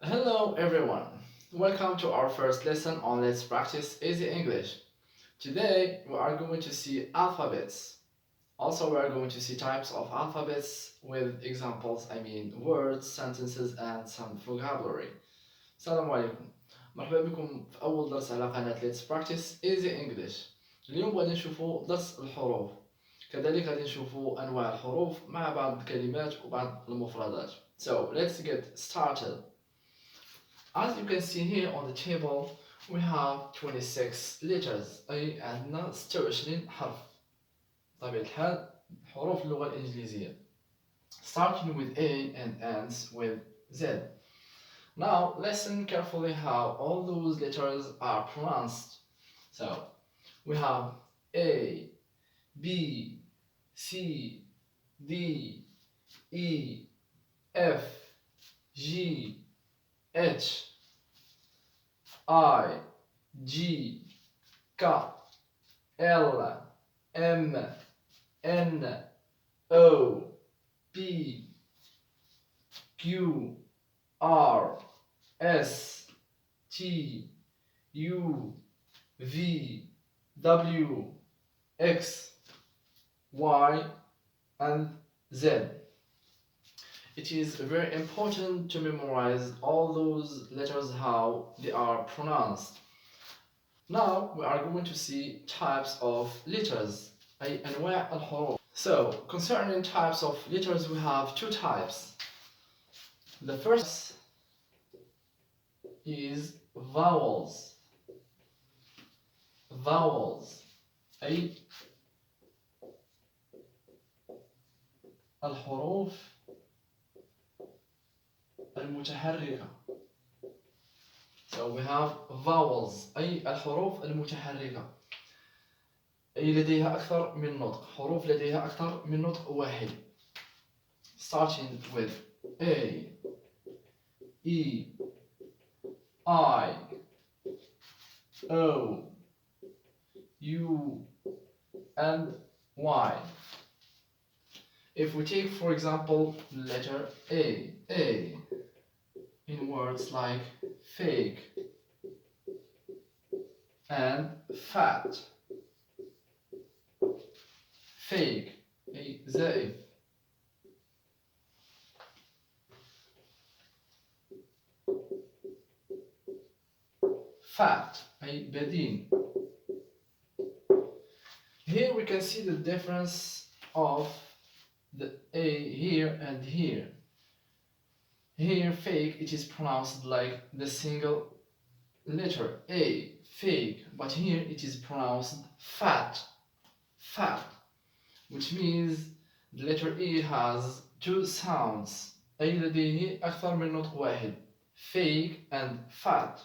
Hello everyone, welcome to our first lesson on Let's Practice Easy English. Today we are going to see alphabets. Also we are going to see types of alphabets with examples, words, sentences and some vocabulary. السلام عليكم، مرحبا بكم في أول درس على قناة Let's Practice Easy English. اليوم غادي نشوفوا درس الحروف، كذلك غادي نشوفوا أنواع الحروف مع بعض الكلمات وبعض المفردات. So let's get started. As you can see here on the table, we have 26 letters. أي عندنا 26 حرف. بطبيعة الحال حروف اللغة الإنجليزية. Starting with A and ends with Z. Now listen carefully how all those letters are pronounced. So we have A, B, C, D, E, F, G, H, I, G, K, L, M, N, O, P, Q, R, S, T, U, V, W, X, Y, and Z. It is very important to memorize all those letters, how they are pronounced. Now we are going to see types of letters, أي أنواع الحروف. So concerning types of letters, we have two types. The first is vowels. Vowels أي الحروف المتحركة. So we have vowels أي الحروف المتحركة، أي لديها أكثر من نطق، حروف لديها أكثر من نطق واحد. Starting with A, E, I, O, U, and Y. If we take, for example, letter A in words like fake and fat. Fake أي زائف. Fat أي بدين. Here we can see the difference of the A here and here. Here fake, it is pronounced like the single letter A, fake, but here it is pronounced fat, which means the letter E has two sounds. أي لديه أكثر من نطق واحد. Fake and fat.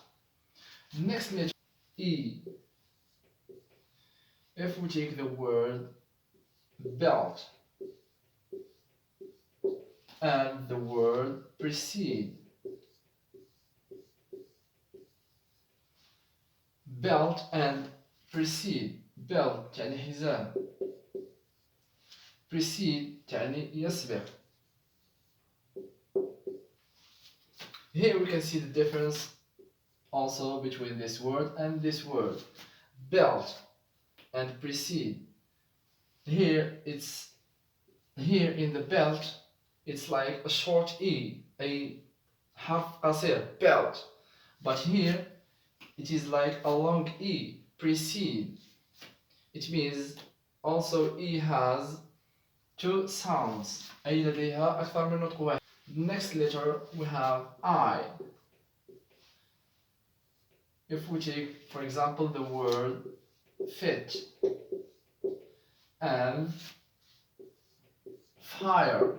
Next letter E. If we take the word belt and the word precede. Belt and precede. Belt يعني حزام. Precede يعني يسبق. Here we can see the difference also between this word and this word. Belt and precede. Here in the belt it's like a short E, a حرف قصير, belt. But here it is like a long E, precede. It means also E has two sounds, أي لديها أكثر من نطق واحد. Next letter we have I. If we take, for example, the word fit and fire.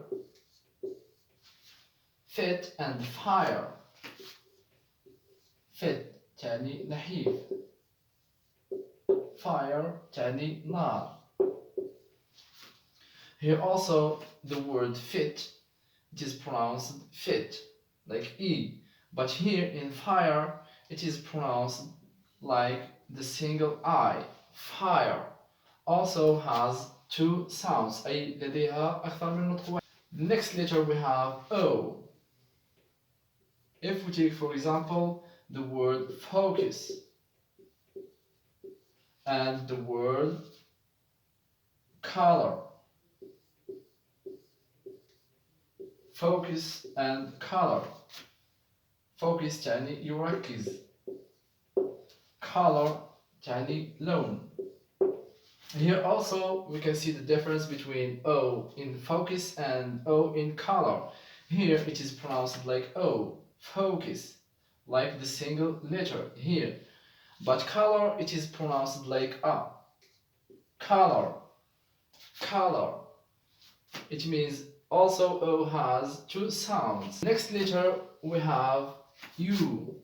Fit and fire. Fit تعني نحيف. Fire تعني نار. Here also the word fit, it is pronounced fit, like E. But here in fire, it is pronounced like the single I, fire. Also has two sounds, أي لديها أكثر من نطق واحد. Next letter we have O. If we take, for example, the word focus and the word color. Focus and color. Focus تعني يركز. Color تعني لون. Here also we can see the difference between O in focus and O in color. Here it is pronounced like O, focus, like the single letter here. But color it is pronounced like A, color, color. It means also O has two sounds. Next letter we have U.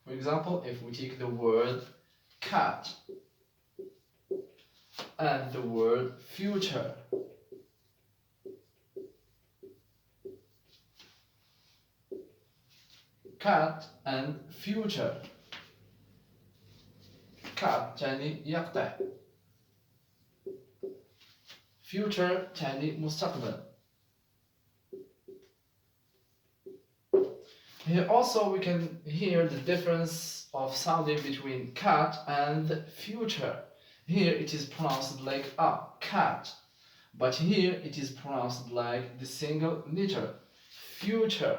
For example, if we take the word cat and the word future. Cat and future. Cat تعني يقطع. Future تعني مستقبل. Here also we can hear the difference of sounding between cat and future. Here it is pronounced like a cat, but here it is pronounced like the single letter. Future,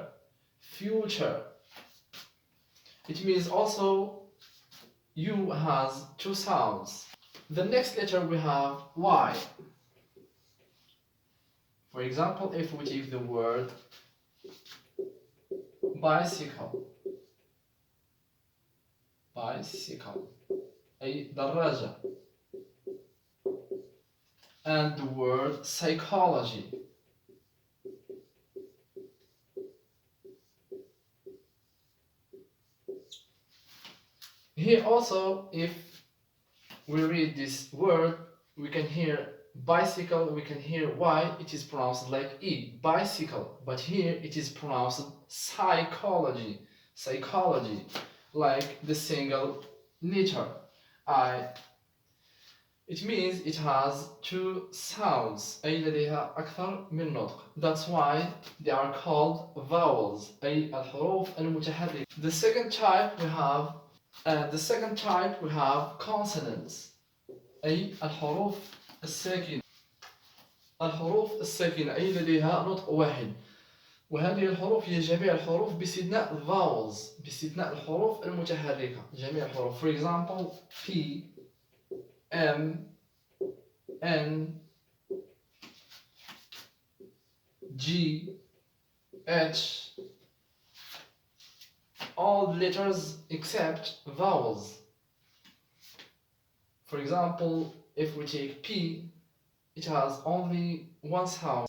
future. It means also U has two sounds. The next letter we have Y. For example, if we take the word bicycle, bicycle, أي دراجة, and the word psychology. Here also, if we read this word, we can hear bicycle, we can hear Y, it is pronounced like E, bicycle, but here it is pronounced psychology, psychology, like the single letter I. It means it has two sounds, أي لديها أكثر من نطق. That's why they are called vowels, أي الحروف المتحركة. The second type we have consonants, أي الحروف الساكنة. الحروف الساكنة أي لديها نطق واحد. وهذه الحروف هي جميع الحروف باستثناء vowels، باستثناء الحروف المتحركة. جميع الحروف. For example, P, M, N, G, H, all letters except vowels. For example, if we take P, it has only one sound.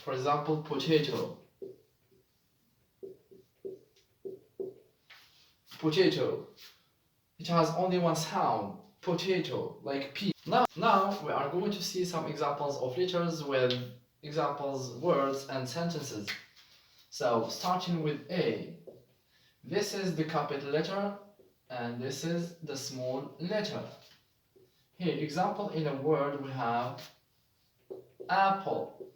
For example, potato. Potato. It has only one sound. Potato, like P. Now we are going to see some examples of letters with examples, words and sentences. So starting with A. This is the capital letter and this is the small letter. Here, example in a word we have apple.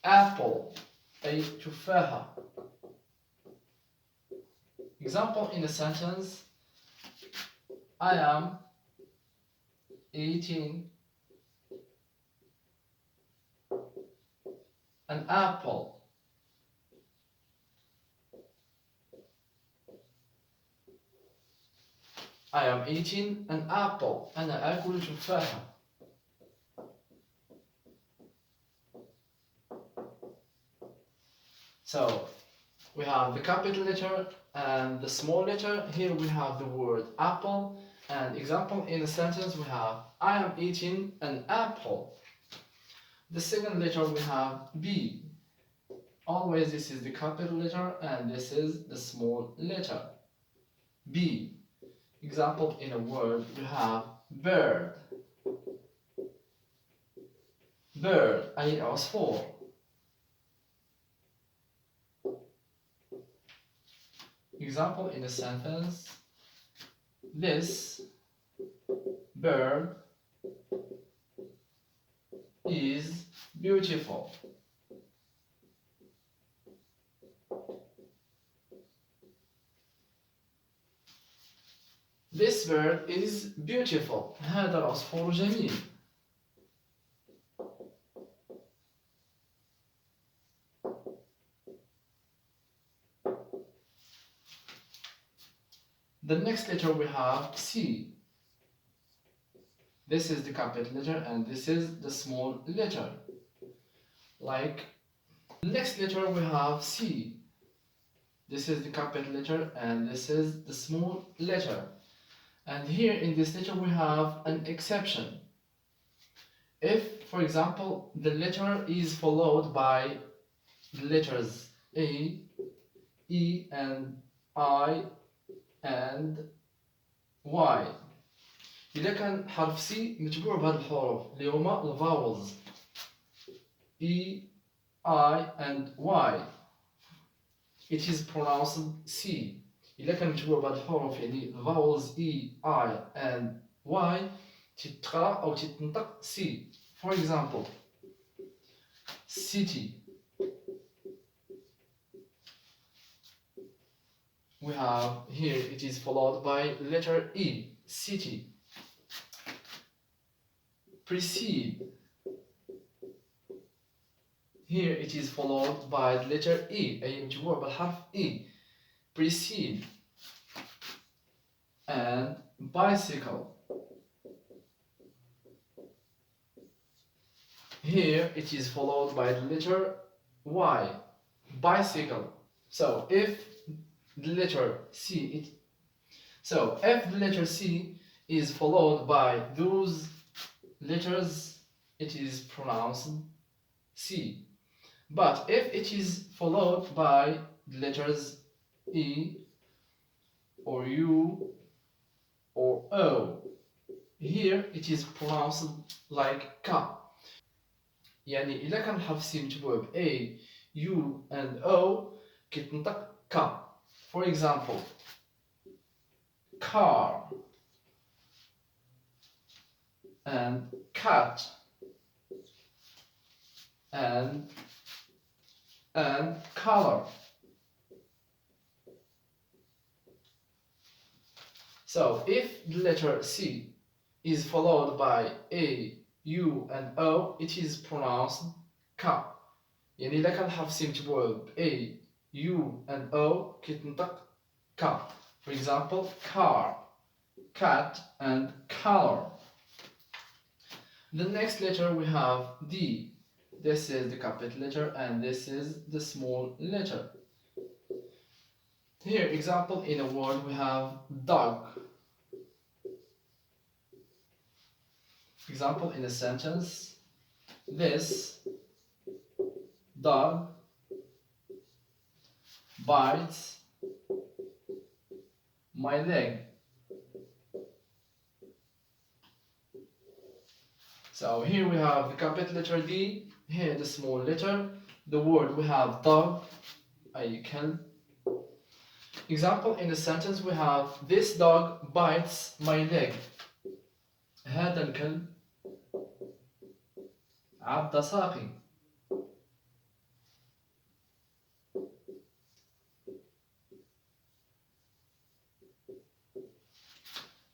Apple, أي تفاحة. Example in a sentence, I am eating an apple. I am eating an apple. أنا آكل تفاحة. So we have the capital letter and the small letter. Here we have the word apple. And example in the sentence we have I am eating an apple. The second letter we have B. Always this is the capital letter and this is the small letter. B. Example in a word we have bird. Bird أي عصفور. Example in a sentence, this bird is beautiful. This bird is beautiful. هذا العصفور جميل. The next letter we have C. This is the capital letter and this is the small letter. Like, next letter we have C. This is the capital letter and this is the small letter. And here in this letter we have an exception. If, for example, the letter is followed by the letters A, E and I and Y. إذا كان حرف C متبوع بهذه الحروف اللي هما ال vowels E, I and Y. It is pronounced C. إذا كان متبوع بهذه الحروف يعني vowels E, I and Y تتقرأ أو تتنطق C. For example, city. We have here it is followed by letter E, city. Precede. Here it is followed by the letter E, أي مجموع بالحرف E. Precede. And bicycle. Here it is followed by the letter Y, bicycle. So if the letter C, if the letter C is followed by those letters, it is pronounced C. But if it is followed by the letters E or U or O, here it is pronounced like K. يعني إذا كان الحرف C متبوع ب A, U and O كتنطق K. For example, car and cat and color. So if the letter C is followed by A, U and O, it is pronounced K. يعني إذا كان الحرف C متبوع ب A, U and O كتنطق K. For example, car, cat and color. The next letter we have D. This is the capital letter and this is the small letter. Here, example, in a word we have dog. Example in a sentence, this dog bites my leg. So here we have the capital letter D, here the small letter, the word we have dog, أي كلب. Example in a sentence we have this dog bites my leg. هذا الكلب عض ساقي.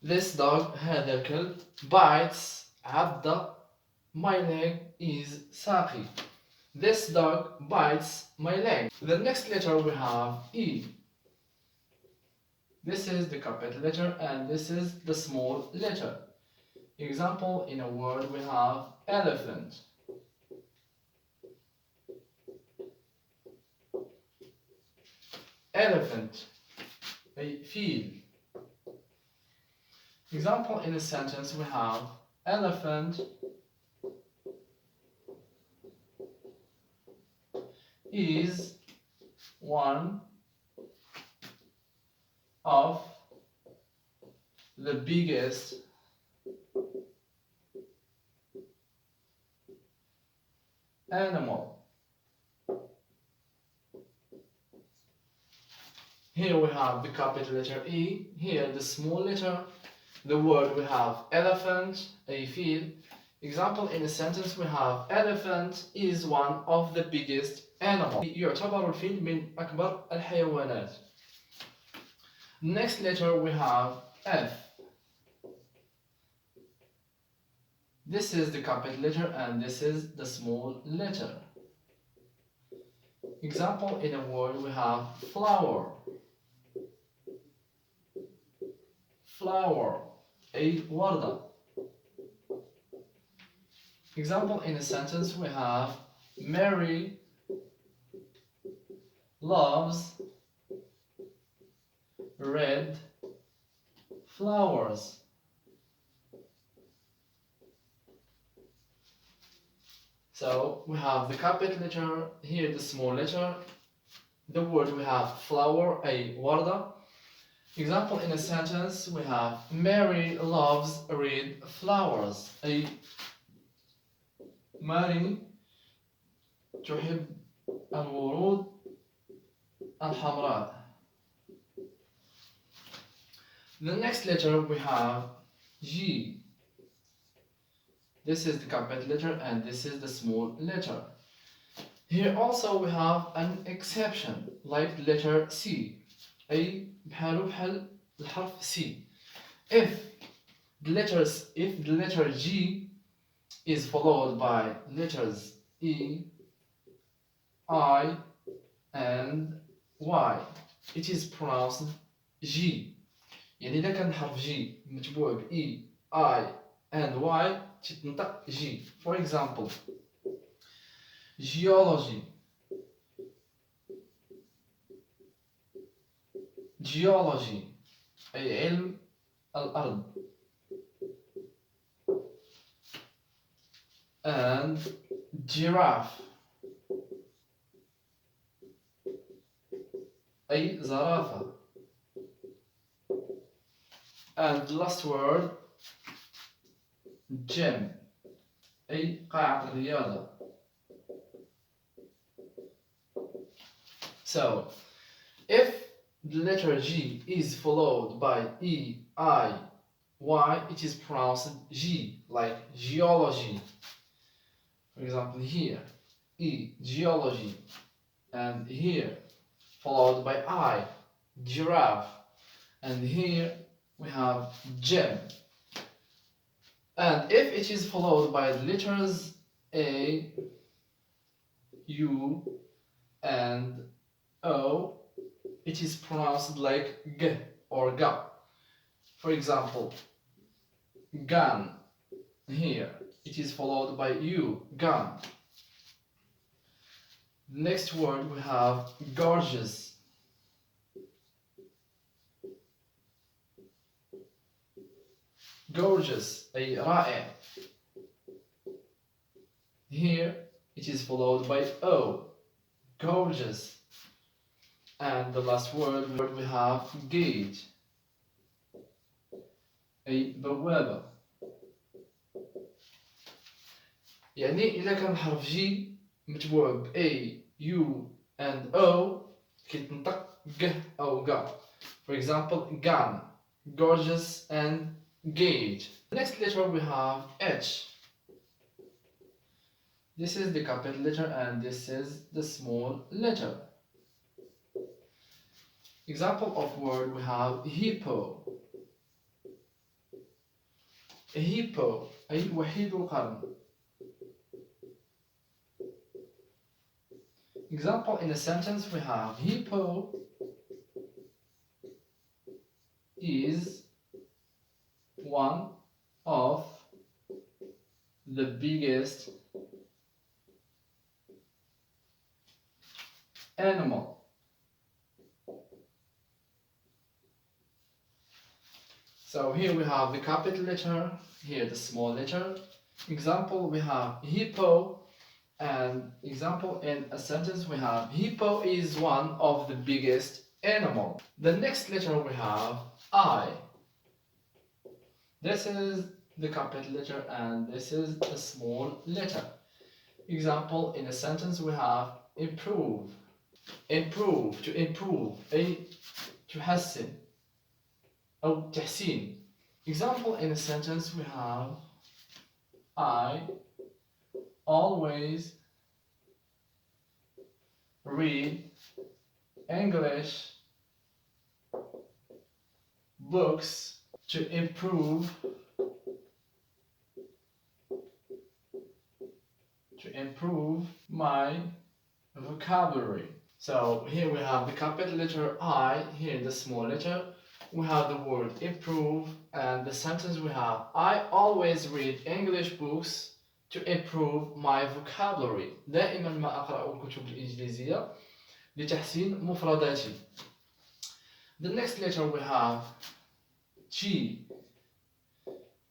This dog, هذا الكلب, bites, عض, my leg is ساقي. This dog bites my leg. The next letter we have E. This is the capital letter and this is the small letter. Example in a word we have elephant. Elephant, a field. Example in a sentence we have elephant is one of the biggest animal. Here we have the capital letter E, here the small letter, the word we have elephant, a field. Example in a sentence we have elephant is one of the biggest animal. يعتبر الفيل من أكبر الحيوانات. Next letter we have F. This is the capital letter and this is the small letter. Example, in a word we have flower. Flower, أي وردة. Example, in a sentence we have Mary loves red flowers. So we have the capital letter, here the small letter. The word we have flower, أي وردة. Example, in a sentence we have Mary loves red flowers. أي ماري تحب الورود الحمراء. The next letter we have G. This is the capital letter and this is the small letter. Here also we have an exception, like the letter C. أي بحاله بحال الحرف C. If the letter G is followed by letters E, I, and Y, it is pronounced G. يعني إذا كان الحرف G متبوع ب E, I, and Y تتنطق G. For example, geology. Geology أي علم الأرض. And giraffe أي زرافة. And the last word gym أي قاعة الرياضة. So, if the letter G is followed by E, I, Y, it is pronounced G, like geology. For example, here, E, geology, and here, followed by I, giraffe, and here we have gem. And if it is followed by the letters A, U, and O, it is pronounced like G or Ga. For example, gun, here, it is followed by U, gun. Next word we have gorgeous. Gorgeous, أي رائع. Here it is followed by O, gorgeous. And the last word we have gauge, أي بوابة. يعني إذا كان الحرف G متبوع ب A, U, and O كيتنطق G أو Ga. For example, gun, gorgeous, and gauge. Next letter we have H. This is the capital letter and this is the small letter. Example of word we have hippo. A hippo أي وحيد القرن. Example, in a sentence we have hippo is one of the biggest animal. So here we have the capital letter, here the small letter. Example, we have hippo, and example in a sentence we have hippo is one of the biggest animal. The next letter we have I. This is the capital letter and this is the small letter. Example, in a sentence we have improve. Improve, to improve, أي تحسن أو تحسين. Example, in a sentence we have I always read English books to improve improve my vocabulary. So here we have the capital letter I, here the small letter. We have the word improve, and the sentence we have, I always read English books to improve my vocabulary. دائما ما أقرأ الكتب الإنجليزية لتحسين مفرداتي. The next letter we have G.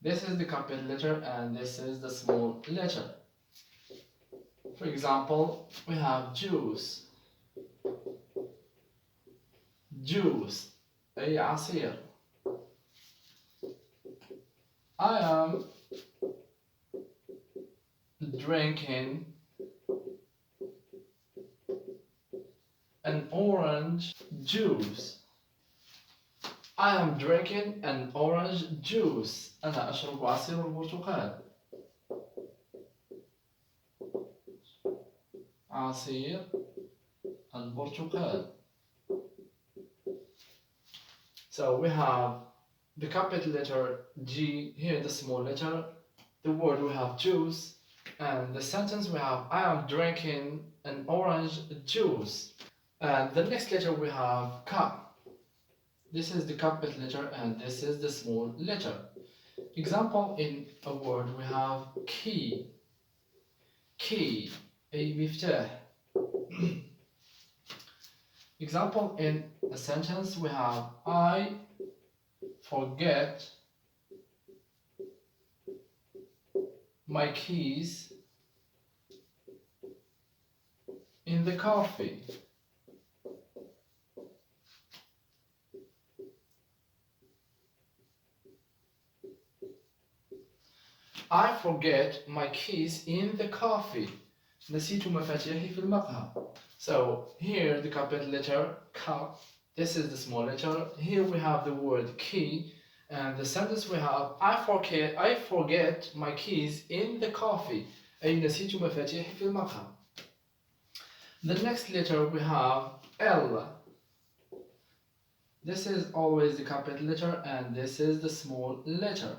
This is the capital letter and this is the small letter. For example, we have juice. Juice, أي عصير. I am drinking an orange juice. I am drinking an orange juice. أنا أشرب عصير البرتقال. عصير البرتقال. So we have the capital letter G, here the small letter. The word we have juice, and the sentence we have I am drinking an orange juice. And the next letter we have K. This is the capital letter and this is the small letter. Example in a word we have key. Key, أي مفتاح. Example in a sentence we have I forget my keys in the coffee. I forget my keys in the coffee. نسيت مفاتيحي في المقهى. So here the capital letter K. This is the small letter. Here we have the word key, and the sentence we have I forget my keys in the coffee. أي نسيت مفاتيحي في المقهى. The next letter we have L. This is always the capital letter and this is the small letter.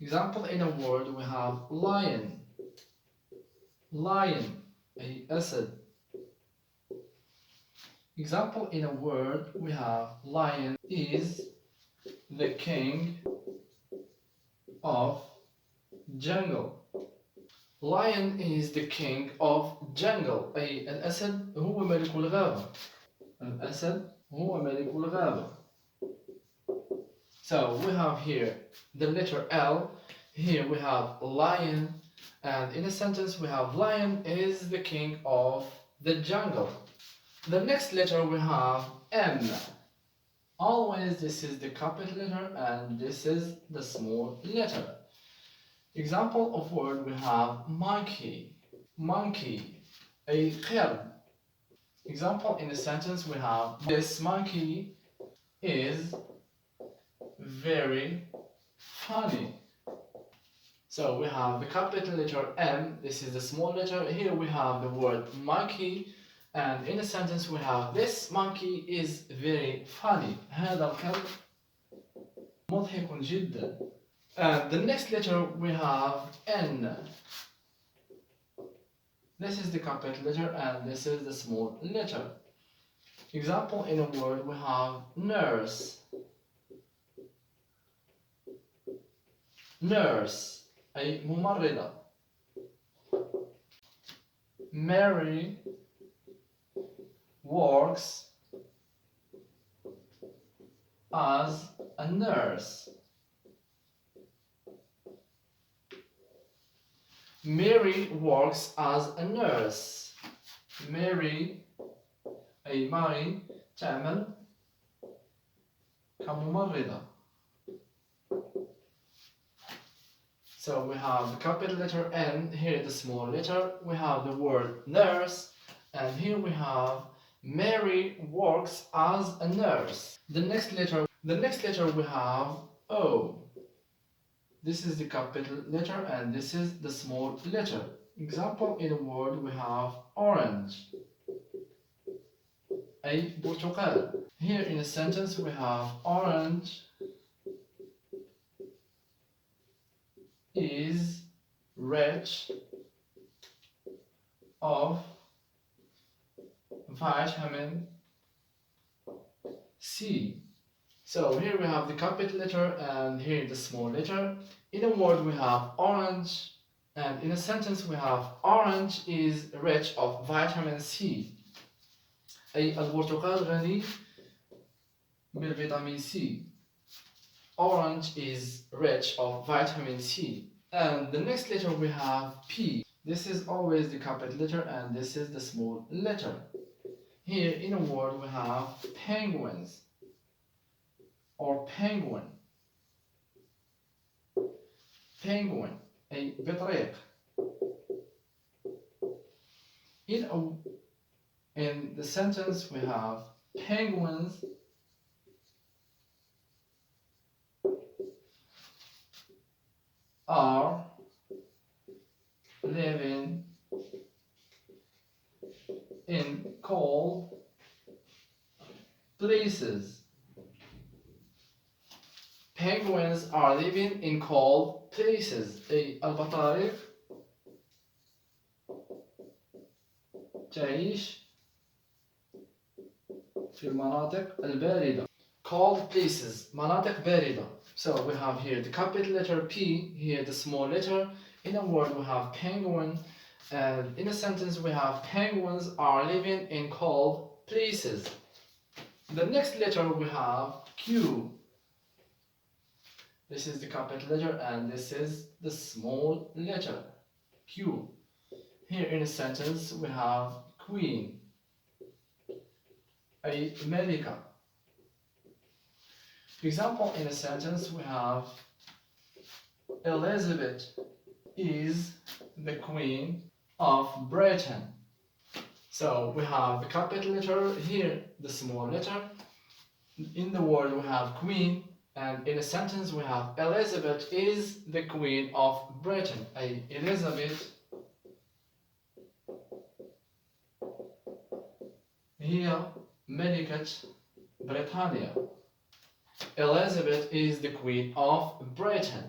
Example in a word we have lion. Lion, أي أسد. Example in a word we have lion is the king of jungle. Lion is the king of jungle. أي الأسد هو ملك الغابة. الأسد هو ملك الغابة. So we have here the letter L. Here we have lion, and in a sentence we have lion is the king of the jungle. The next letter we have M. Always this is the capital letter and this is the small letter. Example of word we have monkey. Monkey, a قرد. Example in a sentence we have this monkey is very funny. So we have the capital letter M, this is the small letter. Here we have the word monkey, and in a sentence we have this monkey is very funny. هذا الكلب مضحك جدا. And the next letter we have N. This is the capital letter and this is the small letter. Example in a word we have nurse. Nurse, أي ممرضة. Mary works as a nurse. Mary works as a nurse. Mary أي ماري تعمل كممرضة. So we have the capital letter N, here the small letter, we have the word nurse, and here we have Mary works as a nurse. The next letter we have O. This is the capital letter and this is the small letter. Example in a word we have orange. أي برتقال. Here in a sentence we have orange is rich of vitamin C. So here we have the capital letter and here the small letter. In a word we have orange, and in a sentence we have orange is rich of vitamin C. أي البرتقال غني بالفيتامين C. Orange is rich of vitamin C. And the next letter we have P. This is always the capital letter and this is the small letter. Here in a word we have penguins or penguin. Penguin, أي بطريق. In the sentence we have penguins are living in cold places. Penguins are living in cold places. أي البطاريق تعيش في المناطق الباردة. Cold places, مناطق باردة. So we have here the capital letter P, here the small letter. In a word we have penguin, and in a sentence we have penguins are living in cold places. The next letter we have Q. This is the capital letter and this is the small letter Q. Here in a sentence we have queen, أي ملكة. For example, in a sentence we have Elizabeth is the Queen of Britain. So we have the capital letter, here the small letter. In the word we have Queen, and in a sentence we have Elizabeth is the Queen of Britain. أي Elizabeth هي ملكة بريطانيا. Elizabeth is the Queen of Britain.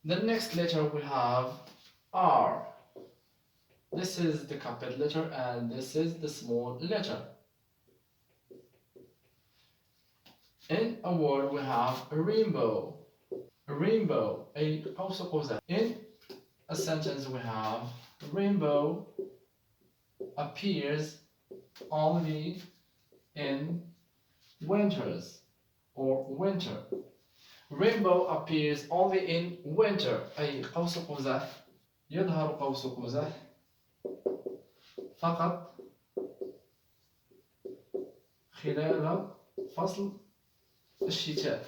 The next letter we have R. This is the capital letter and this is the small letter. In a word we have rainbow. Rainbow, أي قوس قزح. In a sentence we have rainbow appears only in winters or winter. Rainbow appears only in winter. أي قوس قزح يظهر قوس قزح فقط خلال فصل الشتاء.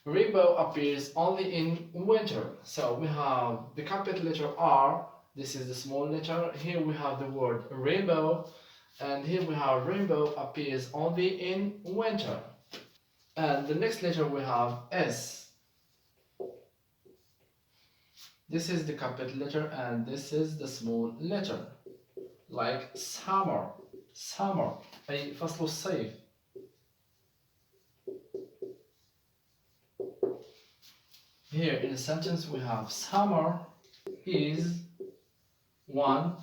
Rainbow appears only in winter. So we have the capital letter R. This is the small letter. Here we have the word rainbow. And here we have rainbow appears only in winter. And the next letter we have S. This is the capital letter and this is the small letter. Like summer. Summer. أي فصل الصيف. Here in a sentence we have summer is one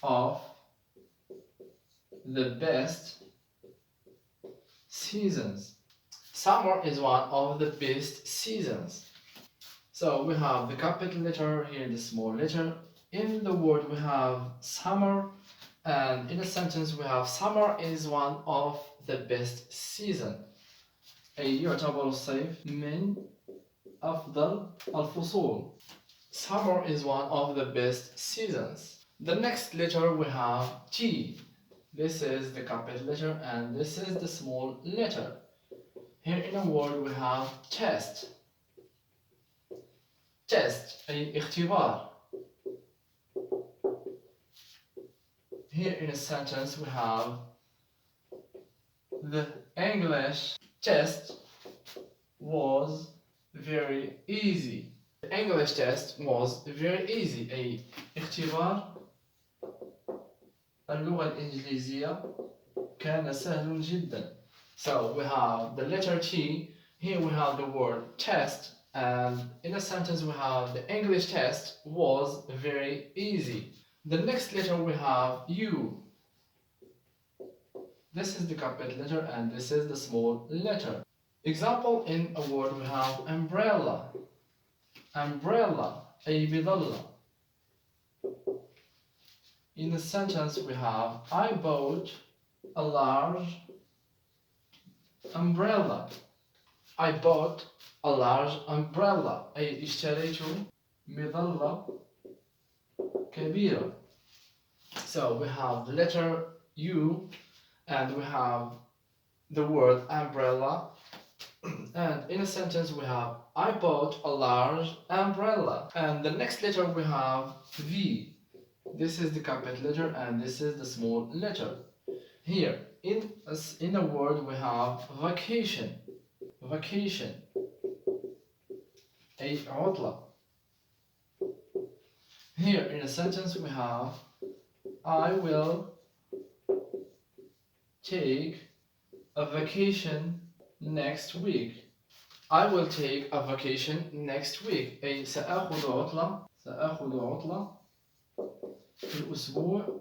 of the best seasons. Summer is one of the best seasons. So we have the capital letter, here the small letter. In the word we have summer, and in a sentence we have summer is one of the best season. أي يعتبر الصيف من أفضل الفصول. Summer is one of the best seasons. The next letter we have T. This is the capital letter and this is the small letter. Here in a word we have test. Test أي اختبار. Here in a sentence we have the English test was very easy. The English test was very easy. أي اختبار اللغة الإنجليزية كان سهل جدا. So we have the letter T. Here we have the word test And in a sentence we have the English test was very easy. The next letter we have U. This is the capital letter and this is the small letter. Example, in a word we have umbrella. Umbrella, أي بظلة. In a sentence we have I bought a large umbrella. I bought a large umbrella. أي اشتريت مظلة كبيرة. So we have the letter U and we have the word umbrella. And in a sentence we have I bought a large umbrella. And the next letter we have V. This is the capital letter and this is the small letter. Here in a word we have vacation. Vacation أي عطلة. Here in a sentence we have I will take a vacation next week. I will take a vacation next week. أي سآخذ عطلة في الأسبوع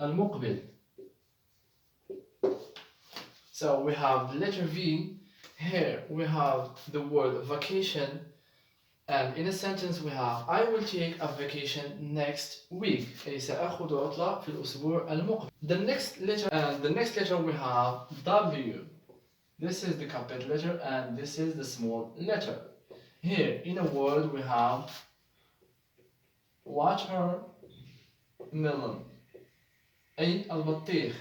المقبل. So we have the letter V. Here we have the word vacation, and in a sentence we have I will take a vacation next week. أي سأخذ عطلة في الأسبوع المقبل. The next letter we have W. This is the capital letter and this is the small letter. Here in a word we have watermelon أي البطيخ.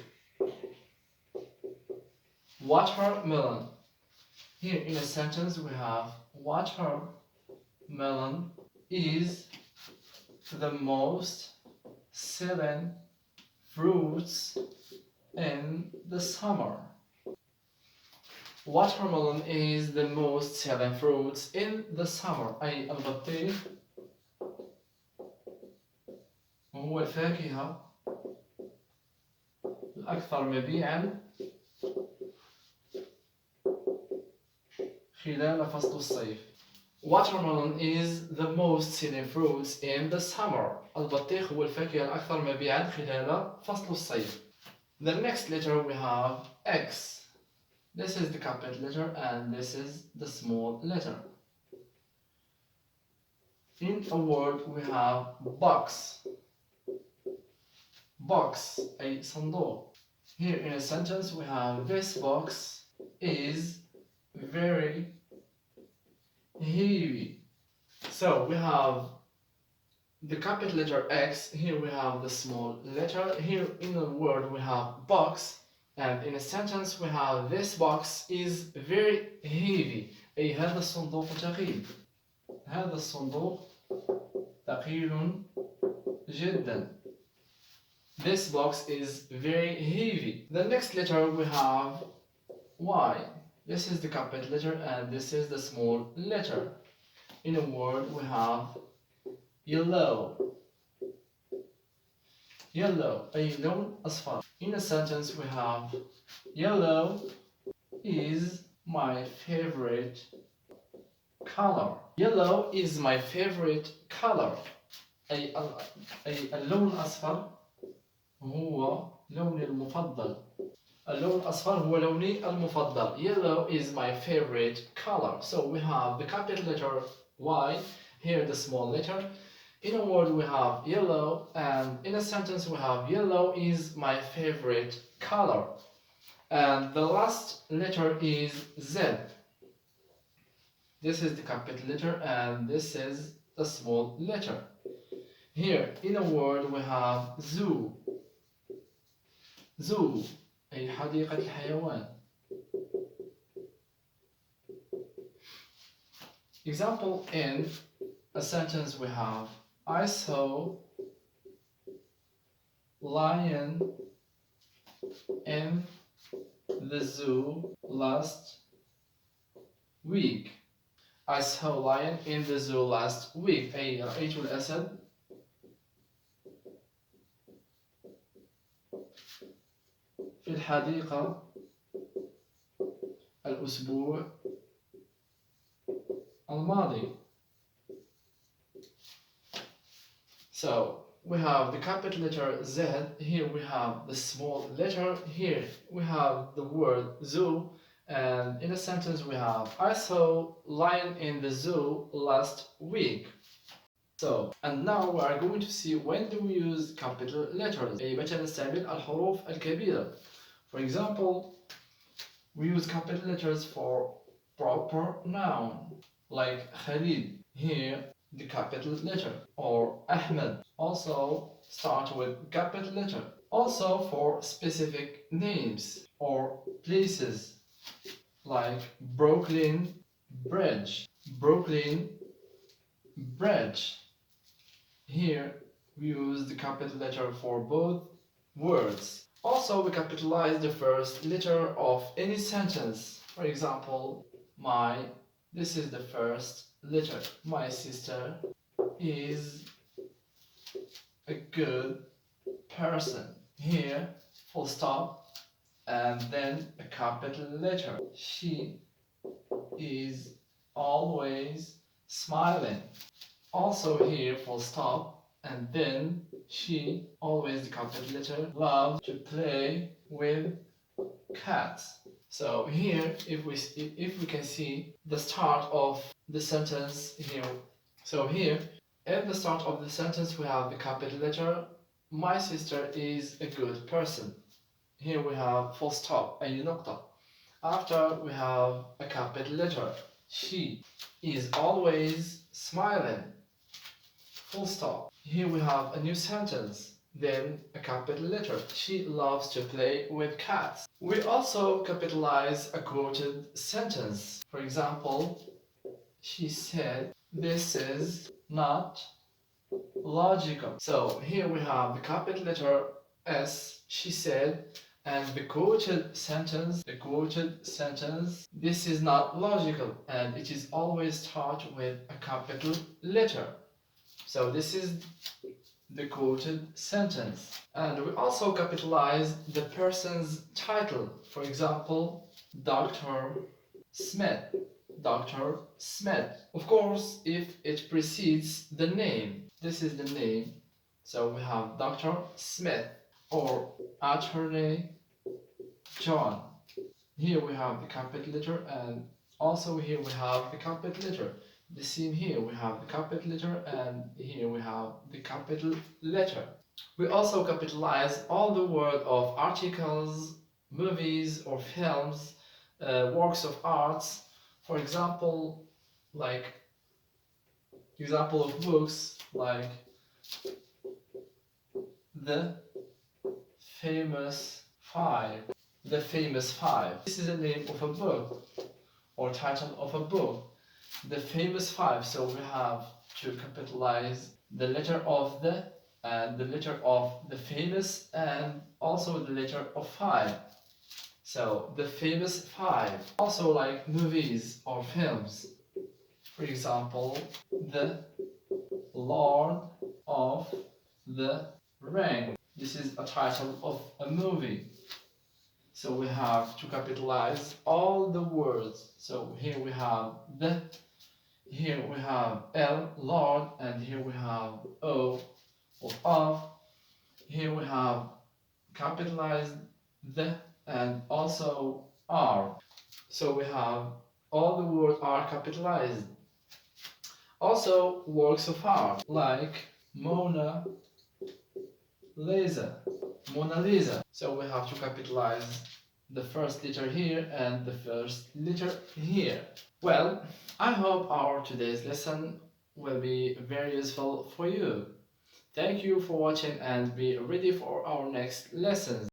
Watermelon. Here in a sentence we have watermelon is the most selling fruits in the summer. Watermelon is the most selling fruits in the summer. أي البطيخ هو الفاكهة الأكثر مبيعاً خلال فصل الصيف. Watermelon is the most selling fruits in the summer. البطيخ هو الفاكهة الأكثر مبيعاً خلال فصل الصيف. The next letter we have X. This is the capital letter and this is the small letter. In a word we have box. Box أي صندوق. Here in a sentence we have this box is very heavy. So we have the capital letter X. Here we have the small letter. Here in a word we have box, and in a sentence we have this box is very heavy. أي هذا الصندوق ثقيل. هذا الصندوق ثقيل جدا. This box is very heavy. The next letter we have Y. This is the capital letter and this is the small letter. In a word we have yellow. Yellow أي لون أصفر. In a sentence we have yellow is my favorite color. Yellow is my favorite color. أي اللون الأصفر هو لوني المفضل. اللون الأصفر هو لوني المفضل. Yellow is my favorite color. So we have the capital letter Y, here the small letter. In a word we have yellow, and in a sentence we have yellow is my favorite color. And the last letter is Z. This is the capital letter and this is the small letter. Here in a word we have zoo. Zoo أي حديقة الحيوان. Example, in a sentence we have I saw lion in the zoo last week. I saw lion in the zoo last week. أي رأيت الأسد في الحديقة الأسبوع الماضي. So we have the capital letter Z, here we have the small letter, here we have the word zoo, and in a sentence we have I saw lion in the zoo last week. So, and now we are going to see when do we use capital letters. أي متى نستعمل الحروف الكبيرة. For example, we use capital letters for proper noun, like Khalid. Here, the capital letter, or Ahmed, also start with capital letter. Also for specific names or places, like Brooklyn Bridge, Brooklyn Bridge. Here we use the capital letter for both words. Also, we capitalize the first letter of any sentence. For example, this is the first letter. My sister is a good person. Here, full stop, and then a capital letter. She is always smiling. Also here, full stop, and then she, always the capital letter, loves to play with cats. So here, if we can see the start of the sentence here. So here, at the start of the sentence, we have the capital letter. My sister is a good person. Here we have full stop, أي نقطة. After we have a capital letter. She is always smiling. Full stop. Here we have a new sentence. Then a capital letter. She loves to play with cats. We also capitalize a quoted sentence. For example, she said, "This is not logical." So here we have the capital letter S, she said, and the quoted sentence, this is not logical, and it is always start with a capital letter. So this is the quoted sentence. And we also capitalize the person's title. For example, Dr. Smith. Dr. Smith. Of course, if it precedes the name. This is the name. So we have Dr. Smith or Attorney John. Here we have the capital letter, and also here we have the capital letter. The same here, we have the capital letter, and here we have the capital letter. We also capitalize all the word of articles, movies or films, works of arts. For example, example of books like The Famous Five. The Famous Five. This is the name of a book or title of a book. The Famous Five. So we have to capitalize the letter of the and the letter of the famous and also the letter of five. So The Famous Five. Also like movies or films. For example, The Lord of the Ring. This is a title of a movie. So we have to capitalize all the words. So here we have the, here we have L, Lord, and here we have O of. Here we have capitalized the and also R. So we have all the words are capitalized. Also works of art like Mona Lisa. Mona Lisa. So we have to capitalize the first letter here and the first letter here. Well, I hope our today's lesson will be very useful for you. Thank you for watching and be ready for our next lessons.